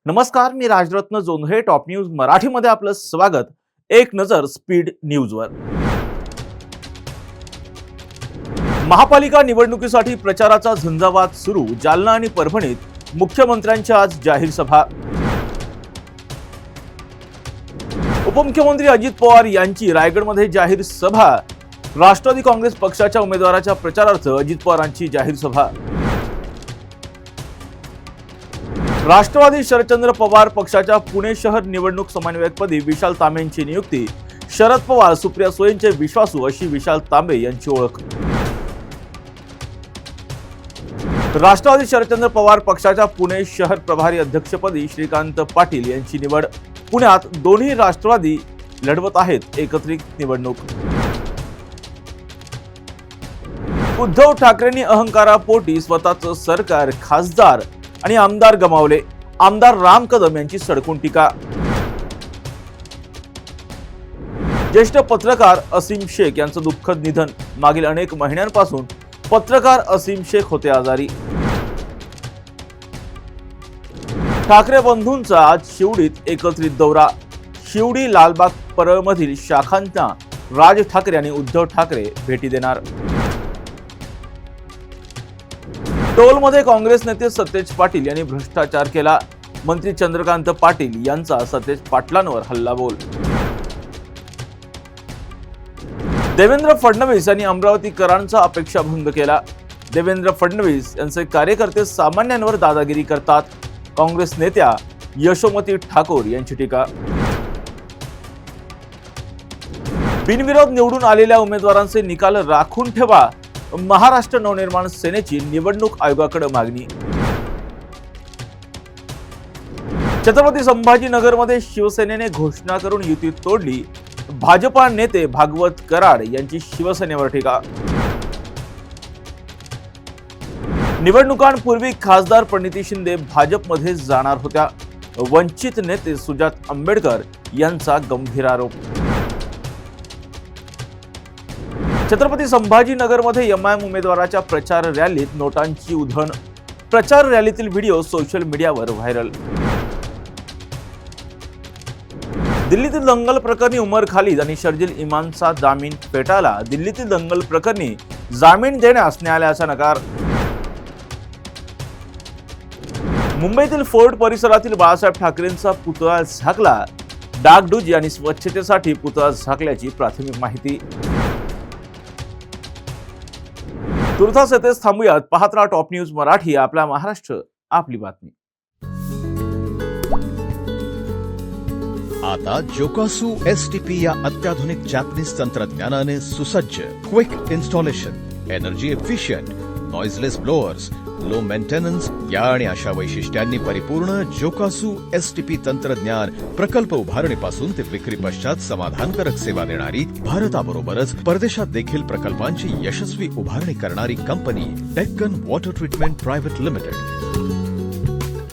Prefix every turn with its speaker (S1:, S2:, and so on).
S1: नमस्कार, मी Rajratna Jondhale. Top news मराठीमध्ये आपलं स्वागत. एक नजर स्पीड न्यूजवर. महापालिका निवडणुकीसाठी प्रचाराचा झंझावात सुरू. जालना आणि परभणीत मुख्यमंत्र्यांच्या आज जाहीर सभा. उपमुख्यमंत्री अजित पवार यांची रायगडमध्ये जाहीर सभा. राष्ट्रवादी काँग्रेस पक्षाच्या उमेदवाराच्या प्रचारार्थ अजित पवारांची जाहीर सभा. राष्ट्रवादी शरदचंद्र पवार पक्षाच्या पुणे शहर निवडणूक समन्वयकपदी विशाल तांबेंची नियुक्ती. शरद पवार सुप्रिया सुळेंचे विश्वासू अशी विशाल तांबे यांची ओळख. राष्ट्रवादी शरदचंद्र पवार पक्षाच्या पुणे शहर प्रभारी अध्यक्षपदी श्रीकांत पाटील यांची निवड. पुण्यात दोन्ही राष्ट्रवादी लढवत आहेत एकत्रित निवडणूक. उद्धव ठाकरेंनी अहंकारापोटी स्वतःचं सरकार, खासदार आणि आमदार गमावले. आमदार राम कदम यांची सडकून टीका. ज्येष्ठ पत्रकार असीम शेख यांचं दुःखद निधन. मागील अनेक महिन्यांपासून पत्रकार असीम शेख होते आजारी. ठाकरे बंधूंचा आज शिवडीत एकत्रित दौरा. शिवडी, लालबाग, परळमधील शाखांना राज ठाकरे आणि उद्धव ठाकरे भेटी देणार. टोलमध्ये काँग्रेस नेते सतेज पाटील यांनी भ्रष्टाचार केला. मंत्री चंद्रकांत पाटील यांचा सतेज पाटलांवर हल्लाबोल. देवेंद्र फडणवीस यांनी अमरावतीकरांचा अपेक्षाभंग केला. देवेंद्र फडणवीस यांचे कार्यकर्ते सामान्यांवर दादागिरी करतात. काँग्रेस नेत्या यशोमती ठाकूर यांची टीका. बिनविरोध निवडून आलेल्या उमेदवारांचे निकाल राखून ठेवा. महाराष्ट्र नवनिर्माण सेनेची निवडणूक आयोगाकडे मागणी. छत्रपती संभाजीनगरमध्ये शिवसेनेने घोषणा करून युती तोडली. भाजपा नेते भागवत कराड यांची शिवसेनेवर टीका. निवडणुकांपूर्वी खासदार प्रणिती शिंदे भाजपमध्ये जाणार होत्या. वंचित नेते सुजात आंबेडकर यांचा गंभीर आरोप. छत्रपती संभाजीनगरमध्ये एमआयएम उमेदवाराच्या प्रचार रॅलीत नोटांची उधळण. प्रचार रॅलीतील व्हिडिओ सोशल मीडियावर व्हायरल. दिल्लीतील दंगल प्रकरणी उमर खालिद आणि शर्जील इमामचा जामीन फेटाळला. दिल्लीतील दंगल प्रकरणी जामीन देण्यास न्यायालयाचा नकार. मुंबईतील फोर्ट परिसरातील बाळासाहेब ठाकरेंचा पुतळा झाकला. डागडुजी आणि स्वच्छतेसाठी पुतळा झाकल्याची प्राथमिक माहिती. तुर्तास येथेच थांबूयात. पाहत राहा टॉप न्यूज मराठी. आपला महाराष्ट्र, आपली बातमी.
S2: आता जोकासू एसटीपी या अत्याधुनिक जॅपनीज तंत्रज्ञानाने सुसज्ज, quick installation, energy efficient, noiseless blowers, low maintenance या आणि अशा वैशिष्ट्यांनी परिपूर्ण जोकासू एसटीपी तंत्रज्ञान प्रकल्प उभारणीपासून ते विक्री पश्चात समाधानकारक सेवा देणारी, भारताबरोबरच परदेशात देखील प्रकल्पांची यशस्वी उभारणी करणारी company Deccan water treatment private limited.